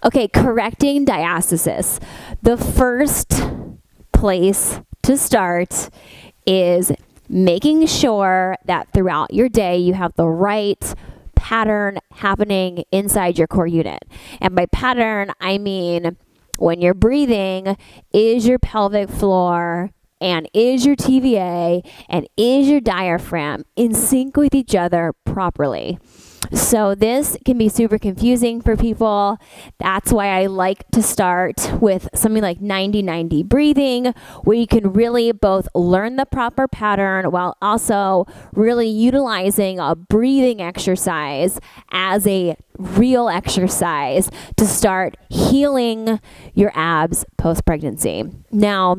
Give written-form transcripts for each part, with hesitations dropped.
Okay, correcting diastasis. The first place to start is making sure that throughout your day you have the right pattern happening inside your core unit. And by pattern, I mean when you're breathing, is your pelvic floor and is your TVA and is your diaphragm in sync with each other properly? So this can be super confusing for people. That's why I like to start with something like 90-90 breathing, where you can really both learn the proper pattern while also really utilizing a breathing exercise as a real exercise to start healing your abs post-pregnancy. Now,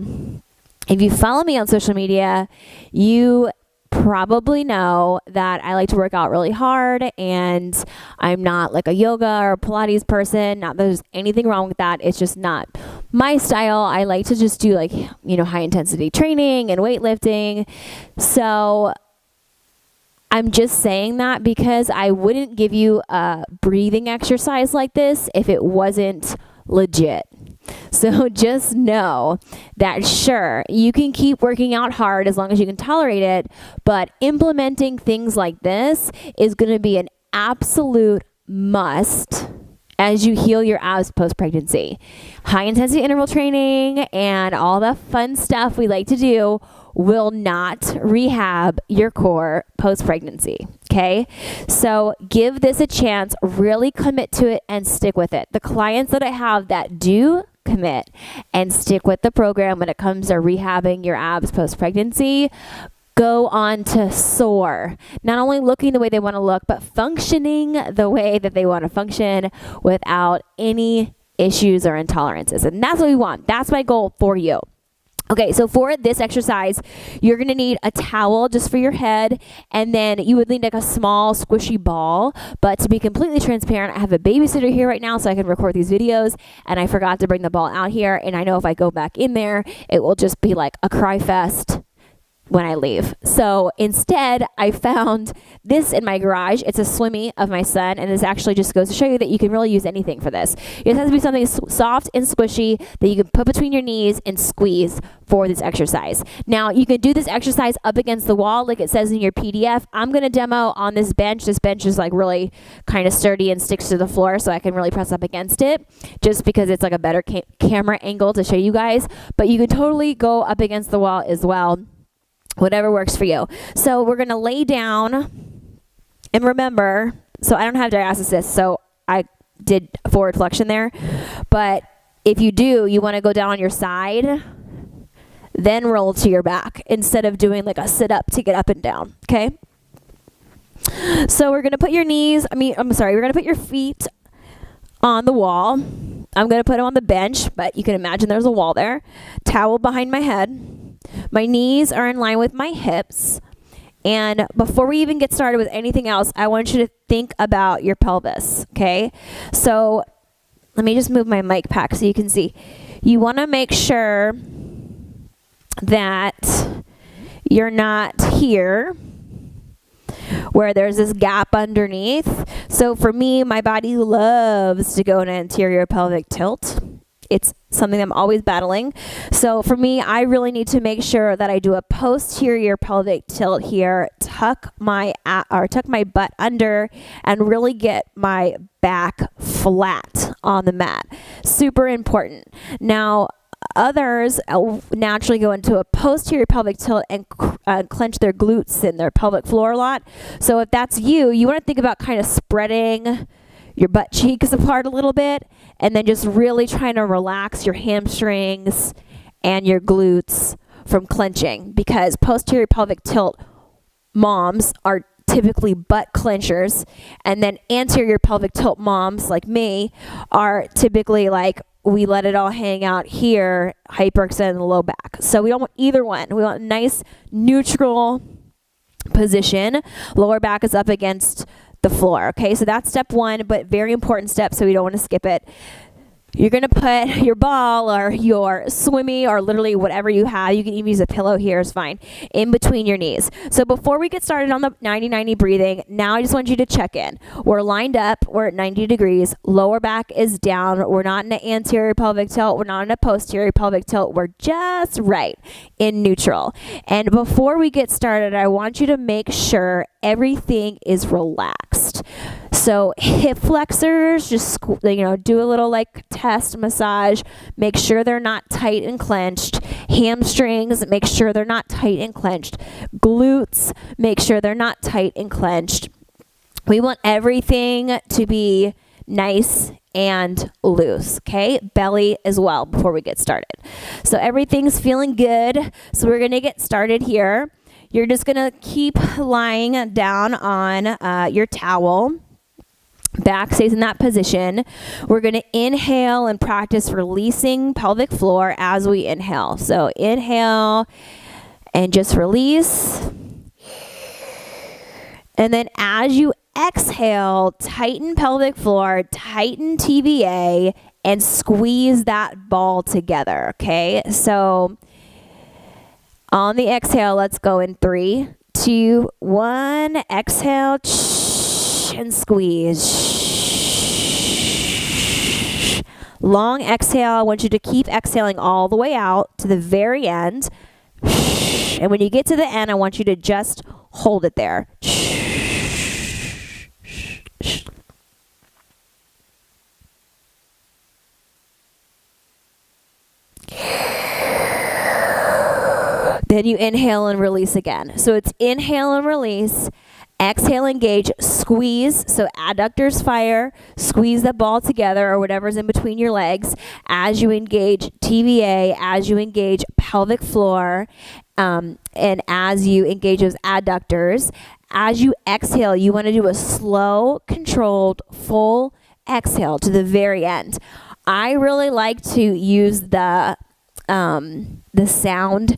if you follow me on social media, you probably know that I like to work out really hard, and I'm not like a yoga or Pilates person. Not that there's anything wrong with that. It's just not my style. I like to just do high intensity training and weightlifting. So I'm just saying that because I wouldn't give you a breathing exercise like this if it wasn't legit. So just know that sure, you can keep working out hard as long as you can tolerate it, but implementing things like this is going to be an absolute must as you heal your abs post-pregnancy. High intensity interval training and all the fun stuff we like to do will not rehab your core post-pregnancy. Okay? So give this a chance, really commit to it and stick with it. The clients that I have that do commit and stick with the program when it comes to rehabbing your abs post-pregnancy go on to soar. Not only looking the way they want to look, but functioning the way that they want to function without any issues or intolerances. And that's what we want. That's my goal for you. Okay, so for this exercise, you're going to need a towel just for your head, and then you would need like a small squishy ball. But to be completely transparent, I have a babysitter here right now so I can record these videos, and I forgot to bring the ball out here, and I know if I go back in there, it will just be like a cry fest when I leave. So instead, I found this in my garage. It's a Swimmy of my son, and this actually just goes to show you that you can really use anything for this. It has to be something soft and squishy that you can put between your knees and squeeze for this exercise. Now, you can do this exercise up against the wall like it says in your PDF. I'm going to demo on this bench. This bench is like really kind of sturdy and sticks to the floor, so I can really press up against it just because it's like a better camera angle to show you guys. But you can totally go up against the wall as well. Whatever works for you. So we're going to lay down, and remember, so I don't have diastasis, so I did forward flexion there. But if you do, you want to go down on your side, then roll to your back instead of doing like a sit up to get up and down. Okay? So we're going to put your we're going to put your feet on the wall. I'm going to put them on the bench, but you can imagine there's a wall there. Towel behind my head. My knees are in line with my hips. And before we even get started with anything else, I want you to think about your pelvis, okay? So let me just move my mic pack so you can see. You want to make sure that you're not here where there's this gap underneath. So for me, my body loves to go in an anterior pelvic tilt. It's something I'm always battling. So for me, I really need to make sure that I do a posterior pelvic tilt here, tuck my butt under, and really get my back flat on the mat. Super important. Now, others naturally go into a posterior pelvic tilt and clench their glutes and their pelvic floor a lot. So if that's you, you want to think about kind of spreading your butt cheeks apart a little bit, and then just really trying to relax your hamstrings and your glutes from clenching, because posterior pelvic tilt moms are typically butt clenchers, and then anterior pelvic tilt moms like me are typically like we let it all hang out here, hyperextend in the low back. So we don't want either one. We want a nice neutral position. Lower back is up against the floor. Okay, so that's step one, but very important step, so we don't want to skip it. You're going to put your ball or your swimmy or literally whatever you have, you can even use a pillow here, is fine, in between your knees. So before we get started on the 90-90 breathing, now I just want you to check in. We're lined up, we're at 90 degrees, lower back is down, we're not in an anterior pelvic tilt, we're not in a posterior pelvic tilt, we're just right in neutral. And before we get started, I want you to make sure everything is relaxed. So hip flexors, just do a little like test massage. Make sure they're not tight and clenched. Hamstrings, make sure they're not tight and clenched. Glutes, make sure they're not tight and clenched. We want everything to be nice and loose, okay? Belly as well before we get started. So everything's feeling good. So we're gonna get started here. You're just gonna keep lying down on your towel. Back stays in that position. We're going to inhale and practice releasing pelvic floor as we inhale. So inhale and just release. And then as you exhale, tighten pelvic floor, tighten TVA, and squeeze that ball together, okay? So on the exhale, let's go in 3, 2, 1. Exhale and squeeze. Long exhale. I want you to keep exhaling all the way out to the very end. And when you get to the end, I want you to just hold it there. Then you inhale and release again. So it's inhale and release. Exhale, engage, squeeze. So adductors fire, squeeze the ball together or whatever's in between your legs as you engage TVA, as you engage pelvic floor, and as you engage those adductors. As you exhale, you want to do a slow, controlled, full exhale to the very end. I really like to use the sound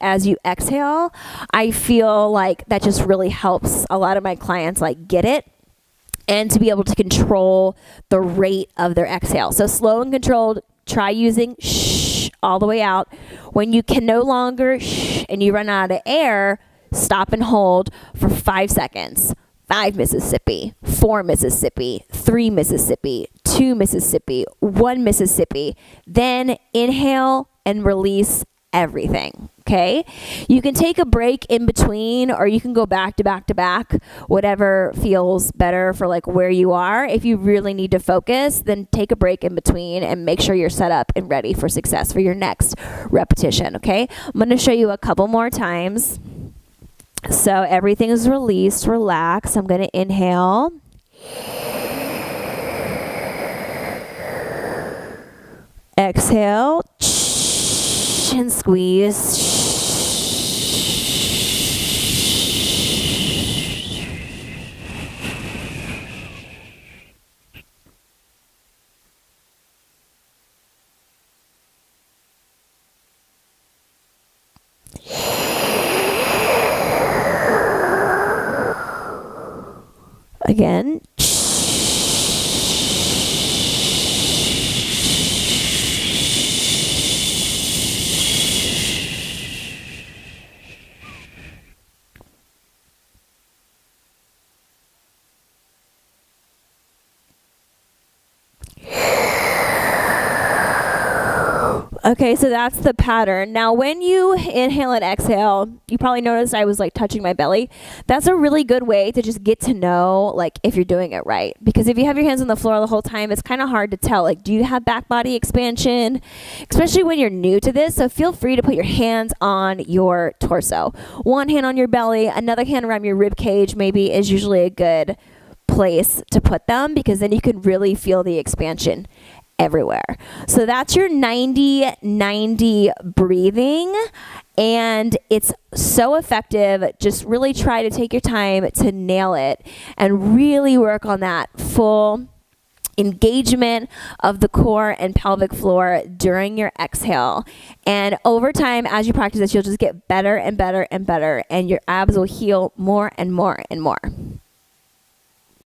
as you exhale. I feel like that just really helps a lot of my clients like get it and to be able to control the rate of their exhale. So slow and controlled, try using all the way out. When you can no longer and you run out of air, stop and hold for 5 seconds. 5 Mississippi, 4 Mississippi, 3 Mississippi, 2 Mississippi, 1 Mississippi. Then inhale and release everything, okay? You can take a break in between or you can go back to back to back, whatever feels better for like where you are. If you really need to focus, then take a break in between and make sure you're set up and ready for success for your next repetition, okay? I'm going to show you a couple more times. So everything is released, relax. I'm going to inhale. Exhale. And squeeze. Again. Okay, so that's the pattern. Now, when you inhale and exhale, you probably noticed I was like touching my belly. That's a really good way to just get to know like if you're doing it right. Because if you have your hands on the floor the whole time, it's kind of hard to tell. Like, do you have back body expansion? Especially when you're new to this. So feel free to put your hands on your torso. One hand on your belly, another hand around your rib cage maybe is usually a good place to put them because then you can really feel the expansion everywhere. So that's your 90-90 breathing, and it's so effective. Just really try to take your time to nail it and really work on that full engagement of the core and pelvic floor during your exhale. And over time, as you practice this, you'll just get better and better and better, and your abs will heal more and more and more.